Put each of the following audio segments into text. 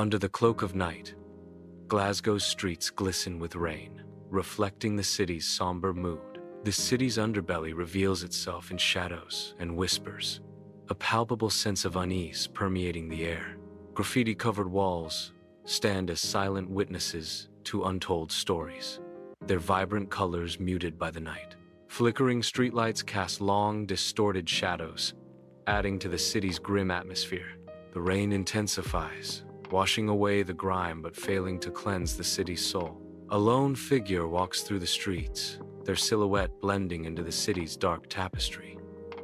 Under the cloak of night, Glasgow's streets glisten with rain, reflecting the city's somber mood. The city's underbelly reveals itself in shadows and whispers, a palpable sense of unease permeating the air. Graffiti-covered walls stand as silent witnesses to untold stories, their vibrant colors muted by the night. Flickering streetlights cast long, distorted shadows, adding to the city's grim atmosphere. The rain intensifies, washing away the grime but failing to cleanse the city's soul. A lone figure walks through the streets, their silhouette blending into the city's dark tapestry.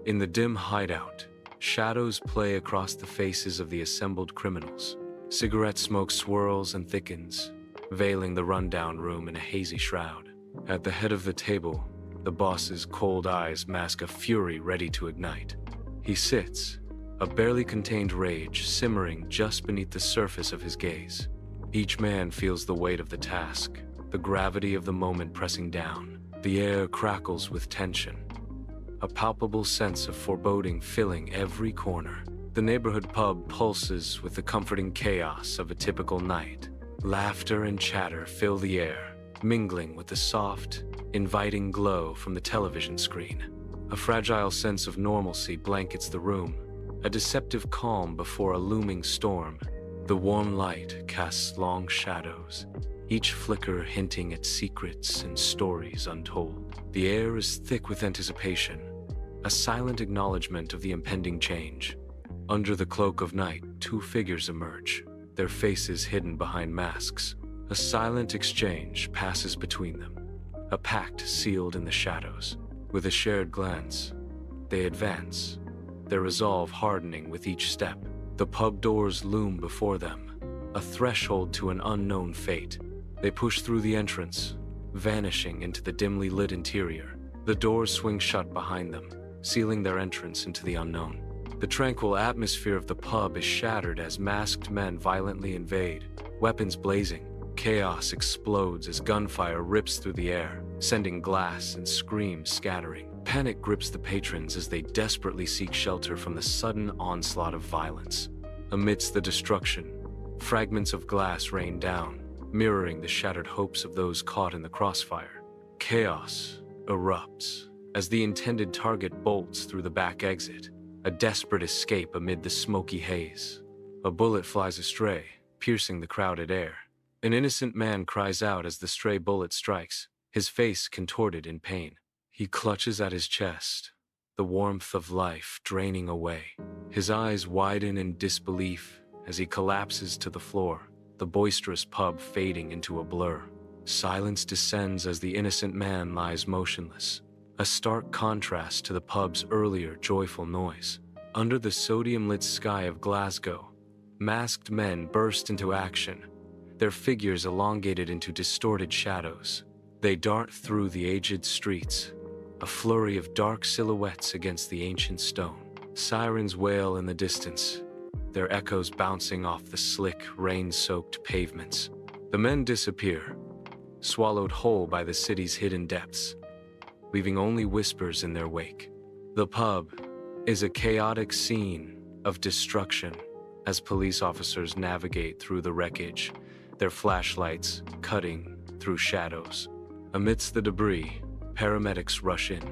In the dim hideout, shadows play across the faces of the assembled criminals. Cigarette smoke swirls and thickens, veiling the rundown room in a hazy shroud. At the head of the table, the boss's cold eyes mask a fury ready to ignite. He sits, a barely contained rage simmering just beneath the surface of his gaze. Each man feels the weight of the task, the gravity of the moment pressing down. The air crackles with tension, a palpable sense of foreboding filling every corner. The neighborhood pub pulses with the comforting chaos of a typical night. Laughter and chatter fill the air, mingling with the soft, inviting glow from the television screen. A fragile sense of normalcy blankets the room, a deceptive calm before a looming storm. The warm light casts long shadows, each flicker hinting at secrets and stories untold. The air is thick with anticipation, a silent acknowledgement of the impending change. Under the cloak of night, two figures emerge, their faces hidden behind masks. A silent exchange passes between them, a pact sealed in the shadows. With a shared glance, they advance, their resolve hardening with each step. The pub doors loom before them, a threshold to an unknown fate. They push through the entrance, vanishing into the dimly lit interior. The doors swing shut behind them, sealing their entrance into the unknown. The tranquil atmosphere of the pub is shattered as masked men violently invade, weapons blazing. Chaos explodes as gunfire rips through the air, sending glass and screams scattering. Panic grips the patrons as they desperately seek shelter from the sudden onslaught of violence. Amidst the destruction, fragments of glass rain down, mirroring the shattered hopes of those caught in the crossfire. Chaos erupts as the intended target bolts through the back exit, a desperate escape amid the smoky haze. A bullet flies astray, piercing the crowded air. An innocent man cries out as the stray bullet strikes, his face contorted in pain. He clutches at his chest, the warmth of life draining away. His eyes widen in disbelief as he collapses to the floor, the boisterous pub fading into a blur. Silence descends as the innocent man lies motionless, a stark contrast to the pub's earlier joyful noise. Under the sodium-lit sky of Glasgow, masked men burst into action, their figures elongated into distorted shadows. They dart through the aged streets, a flurry of dark silhouettes against the ancient stone. Sirens wail in the distance, their echoes bouncing off the slick, rain-soaked pavements. The men disappear, swallowed whole by the city's hidden depths, leaving only whispers in their wake. The pub is a chaotic scene of destruction as police officers navigate through the wreckage, their flashlights cutting through shadows. Amidst the debris, paramedics rush in,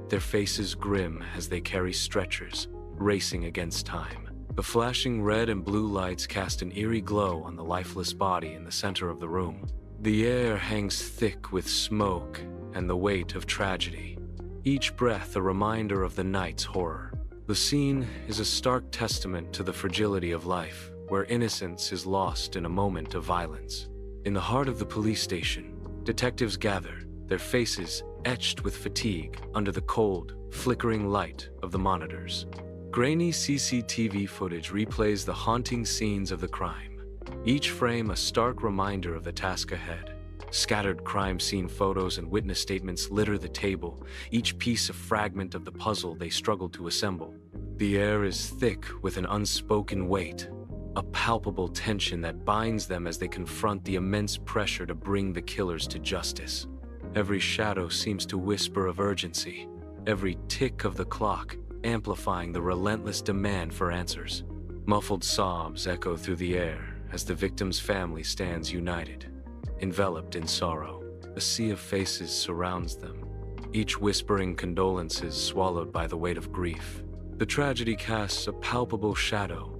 their faces grim as they carry stretchers, racing against time. The flashing red and blue lights cast an eerie glow on the lifeless body in the center of the room. The air hangs thick with smoke and the weight of tragedy, each breath a reminder of the night's horror. The scene is a stark testament to the fragility of life, where innocence is lost in a moment of violence. In the heart of the police station, detectives gather, their faces etched with fatigue under the cold, flickering light of the monitors. Grainy CCTV footage replays the haunting scenes of the crime, each frame a stark reminder of the task ahead. Scattered crime scene photos and witness statements litter the table, each piece a fragment of the puzzle they struggled to assemble. The air is thick with an unspoken weight, a palpable tension that binds them as they confront the immense pressure to bring the killers to justice. Every shadow seems to whisper of urgency, every tick of the clock amplifying the relentless demand for answers. Muffled sobs echo through the air as the victim's family stands united, enveloped in sorrow. A sea of faces surrounds them, each whispering condolences swallowed by the weight of grief. The tragedy casts a palpable shadow,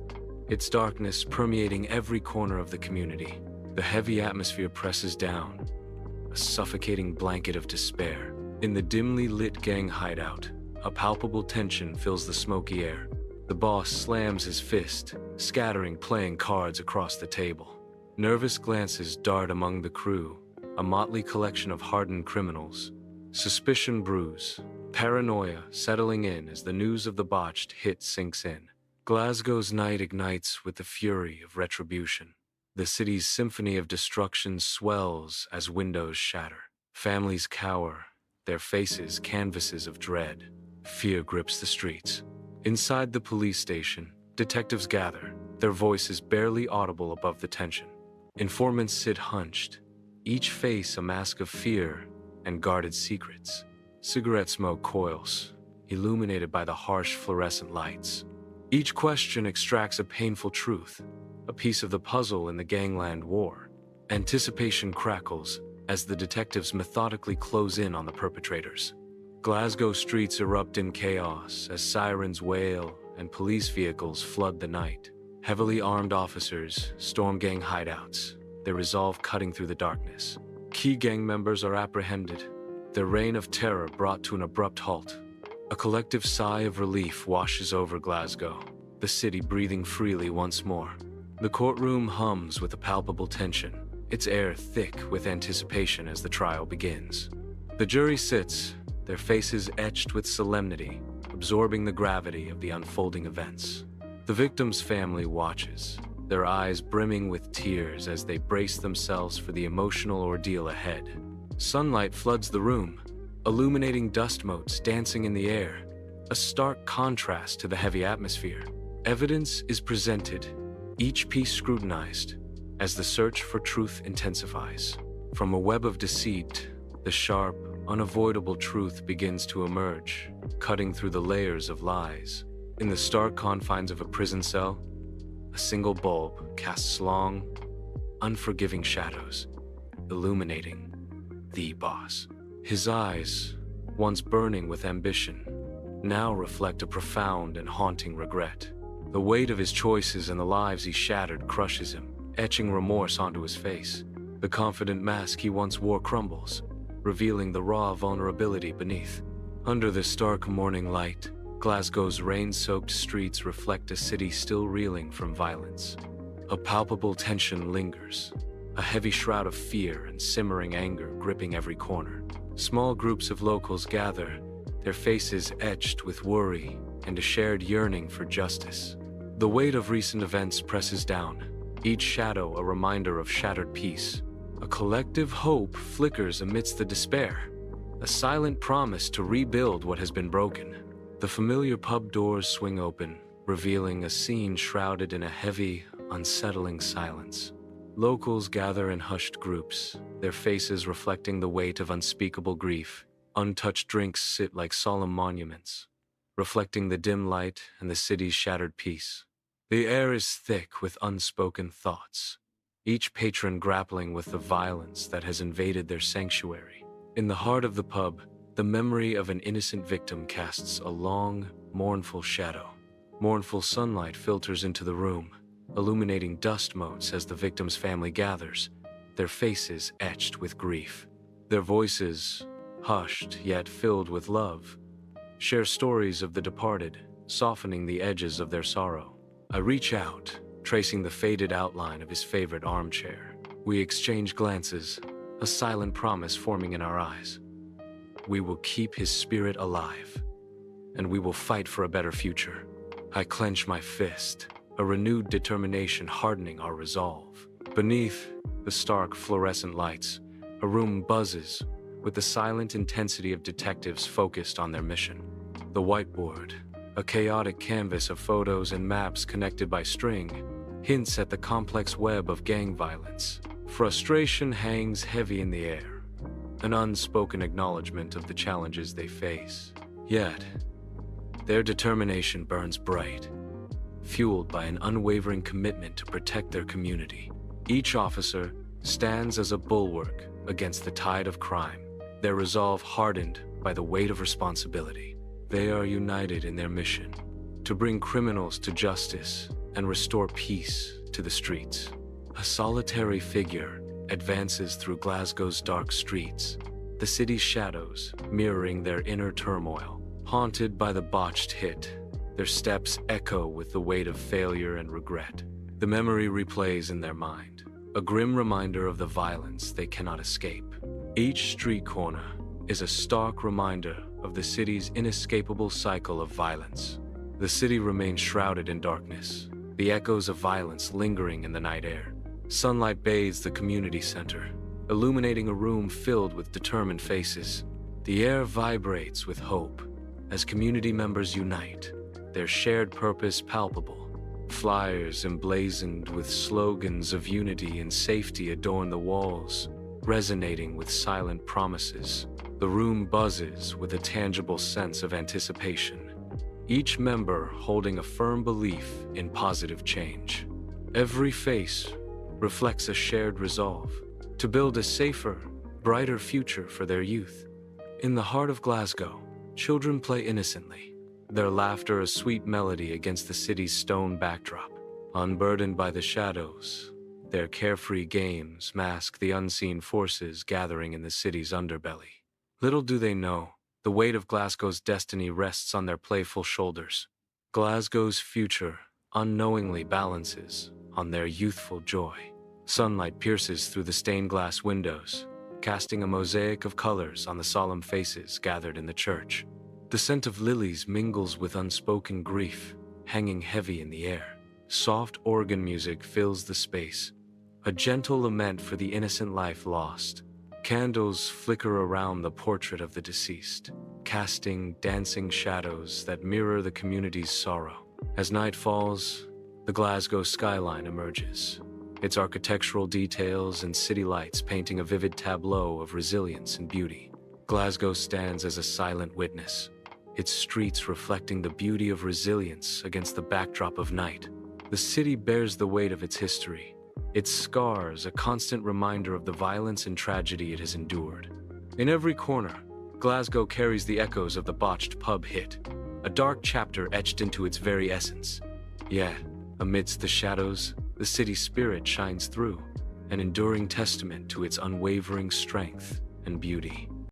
its darkness permeating every corner of the community. The heavy atmosphere presses down, a suffocating blanket of despair. In the dimly lit gang hideout, a palpable tension fills the smoky air. The boss slams his fist, scattering playing cards across the table. Nervous glances dart among the crew, a motley collection of hardened criminals. Suspicion brews, paranoia settling in as the news of the botched hit sinks in. Glasgow's night ignites with the fury of retribution. The city's symphony of destruction swells as windows shatter. Families cower, their faces canvases of dread. Fear grips the streets. Inside the police station, detectives gather, their voices barely audible above the tension. Informants sit hunched, each face a mask of fear and guarded secrets. Cigarette smoke coils, illuminated by the harsh fluorescent lights. Each question extracts a painful truth, a piece of the puzzle in the gangland war. Anticipation crackles as the detectives methodically close in on the perpetrators. Glasgow streets erupt in chaos as sirens wail and police vehicles flood the night. Heavily armed officers storm gang hideouts, their resolve cutting through the darkness. Key gang members are apprehended, their reign of terror brought to an abrupt halt. A collective sigh of relief washes over Glasgow, the city breathing freely once more. The courtroom hums with a palpable tension, its air thick with anticipation as the trial begins. The jury sits, their faces etched with solemnity, absorbing the gravity of the unfolding events. The victim's family watches, their eyes brimming with tears as they brace themselves for the emotional ordeal ahead. Sunlight floods the room, illuminating dust motes dancing in the air, a stark contrast to the heavy atmosphere. Evidence is presented, each piece scrutinized, as the search for truth intensifies. From a web of deceit, the sharp, unavoidable truth begins to emerge, cutting through the layers of lies. In the stark confines of a prison cell, a single bulb casts long, unforgiving shadows, illuminating the boss. His eyes, once burning with ambition, now reflect a profound and haunting regret. The weight of his choices and the lives he shattered crushes him, etching remorse onto his face. The confident mask he once wore crumbles, revealing the raw vulnerability beneath. Under the stark morning light, Glasgow's rain-soaked streets reflect a city still reeling from violence. A palpable tension lingers, a heavy shroud of fear and simmering anger gripping every corner. Small groups of locals gather, their faces etched with worry and a shared yearning for justice. The weight of recent events presses down, each shadow a reminder of shattered peace. A collective hope flickers amidst the despair, a silent promise to rebuild what has been broken. The familiar pub doors swing open, revealing a scene shrouded in a heavy, unsettling silence. Locals gather in hushed groups, their faces reflecting the weight of unspeakable grief. Untouched drinks sit like solemn monuments, reflecting the dim light and the city's shattered peace. The air is thick with unspoken thoughts, each patron grappling with the violence that has invaded their sanctuary. In the heart of the pub, the memory of an innocent victim casts a long, mournful shadow. Mournful sunlight filters into the room, illuminating dust motes as the victim's family gathers, their faces etched with grief. Their voices, hushed yet filled with love, share stories of the departed, softening the edges of their sorrow. I reach out, tracing the faded outline of his favorite armchair. We exchange glances, a silent promise forming in our eyes. We will keep his spirit alive, and we will fight for a better future. I clench my fist, a renewed determination hardening our resolve. Beneath the stark fluorescent lights, a room buzzes with the silent intensity of detectives focused on their mission. The whiteboard, a chaotic canvas of photos and maps connected by string, hints at the complex web of gang violence. Frustration hangs heavy in the air, an unspoken acknowledgement of the challenges they face. Yet, their determination burns bright, fueled by an unwavering commitment to protect their community. Each officer stands as a bulwark against the tide of crime, their resolve hardened by the weight of responsibility. They are united in their mission to bring criminals to justice and restore peace to the streets. A solitary figure advances through Glasgow's dark streets, the city's shadows mirroring their inner turmoil. Haunted by the botched hit, their steps echo with the weight of failure and regret. The memory replays in their mind, a grim reminder of the violence they cannot escape. Each street corner is a stark reminder of the city's inescapable cycle of violence. The city remains shrouded in darkness, the echoes of violence lingering in the night air. Sunlight bathes the community center, illuminating a room filled with determined faces. The air vibrates with hope as community members unite, their shared purpose palpable. Flyers emblazoned with slogans of unity and safety adorn the walls, resonating with silent promises. The room buzzes with a tangible sense of anticipation, each member holding a firm belief in positive change. Every face reflects a shared resolve to build a safer, brighter future for their youth. In the heart of Glasgow, children play innocently, their laughter a sweet melody against the city's stone backdrop. Unburdened by the shadows, their carefree games mask the unseen forces gathering in the city's underbelly. Little do they know, the weight of Glasgow's destiny rests on their playful shoulders. Glasgow's future unknowingly balances on their youthful joy. Sunlight pierces through the stained glass windows, casting a mosaic of colors on the solemn faces gathered in the church. The scent of lilies mingles with unspoken grief, hanging heavy in the air. Soft organ music fills the space, a gentle lament for the innocent life lost. Candles flicker around the portrait of the deceased, casting dancing shadows that mirror the community's sorrow. As night falls, the Glasgow skyline emerges, its architectural details and city lights painting a vivid tableau of resilience and beauty. Glasgow stands as a silent witness, its streets reflecting the beauty of resilience against the backdrop of night. The city bears the weight of its history, its scars a constant reminder of the violence and tragedy it has endured. In every corner, Glasgow carries the echoes of the botched pub hit, a dark chapter etched into its very essence. Yet, amidst the shadows, the city's spirit shines through, an enduring testament to its unwavering strength and beauty.